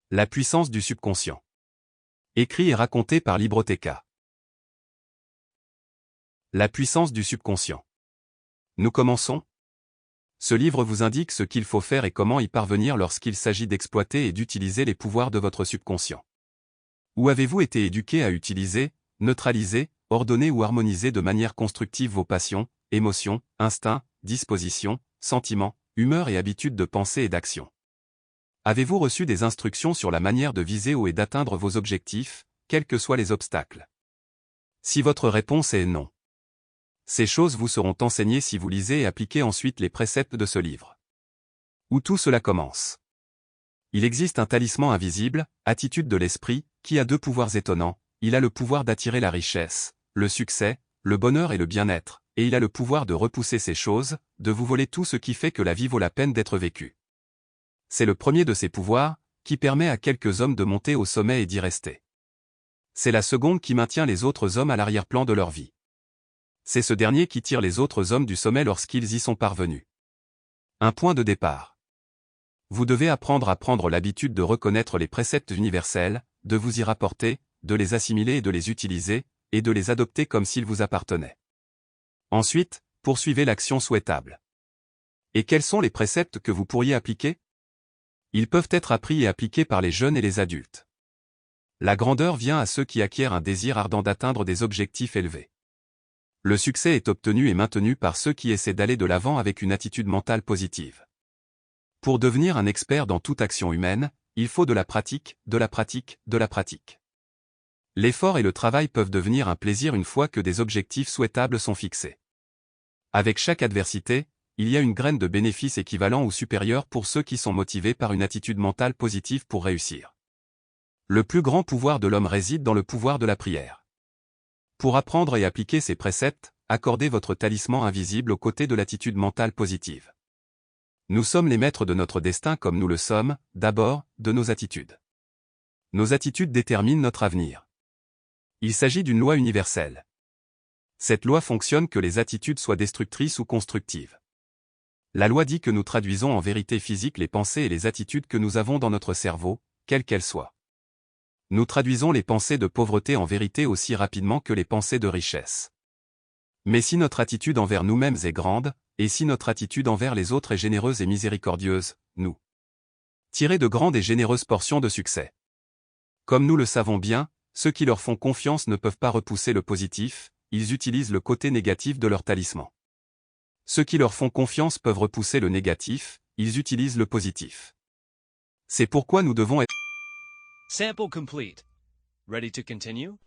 La puissance du subconscient. Écrit et raconté par Libroteca. La puissance du subconscient. Nous commençons. Ce livre vous indique ce qu'il faut faire et comment y parvenir lorsqu'il s'agit d'exploiter et d'utiliser les pouvoirs de votre subconscient. Où avez-vous été éduqué à utiliser, neutraliser, ordonner ou harmoniser de manière constructive vos passions, émotions, instincts, dispositions, sentiments, humeurs et habitudes de pensée et d'action? Avez-vous reçu des instructions sur la manière de viser haut et d'atteindre vos objectifs, quels que soient les obstacles? Si votre réponse est non, ces choses vous seront enseignées si vous lisez et appliquez ensuite les préceptes de ce livre. Où tout cela commence. Il existe un talisman invisible, attitude de l'esprit, qui a deux pouvoirs étonnants. Il a le pouvoir d'attirer la richesse, le succès, le bonheur et le bien-être, et il a le pouvoir de repousser ces choses, de vous voler tout ce qui fait que la vie vaut la peine d'être vécue. C'est le premier de ces pouvoirs, qui permet à quelques hommes de monter au sommet et d'y rester. C'est la seconde qui maintient les autres hommes à l'arrière-plan de leur vie. C'est ce dernier qui tire les autres hommes du sommet lorsqu'ils y sont parvenus. Un point de départ. Vous devez apprendre à prendre l'habitude de reconnaître les préceptes universels, de vous y rapporter, de les assimiler et de les utiliser, et de les adopter comme s'ils vous appartenaient. Ensuite, poursuivez l'action souhaitable. Et quels sont les préceptes que vous pourriez appliquer? Ils peuvent être appris et appliqués par les jeunes et les adultes. La grandeur vient à ceux qui acquièrent un désir ardent d'atteindre des objectifs élevés. Le succès est obtenu et maintenu par ceux qui essaient d'aller de l'avant avec une attitude mentale positive. Pour devenir un expert dans toute action humaine, il faut de la pratique, de la pratique, de la pratique. L'effort et le travail peuvent devenir un plaisir une fois que des objectifs souhaitables sont fixés. Avec chaque adversité, il y a une graine de bénéfice équivalent ou supérieur pour ceux qui sont motivés par une attitude mentale positive pour réussir. Le plus grand pouvoir de l'homme réside dans le pouvoir de la prière. Pour apprendre et appliquer ces préceptes, accordez votre talisman invisible aux côtés de l'attitude mentale positive. Nous sommes les maîtres de notre destin comme nous le sommes, d'abord, de nos attitudes. Nos attitudes déterminent notre avenir. Il s'agit d'une loi universelle. Cette loi fonctionne que les attitudes soient destructrices ou constructives. La loi dit que nous traduisons en vérité physique les pensées et les attitudes que nous avons dans notre cerveau, quelles qu'elles soient. Nous traduisons les pensées de pauvreté en vérité aussi rapidement que les pensées de richesse. Mais si notre attitude envers nous-mêmes est grande, et si notre attitude envers les autres est généreuse et miséricordieuse, nous tirons de grandes et généreuses portions de succès. Comme nous le savons bien, ceux qui leur font confiance ne peuvent pas repousser le positif, ils utilisent le côté négatif de leur talisman. Ceux qui leur font confiance peuvent repousser le négatif, ils utilisent le positif. C'est pourquoi nous devons être... Sample complete. Ready to continue?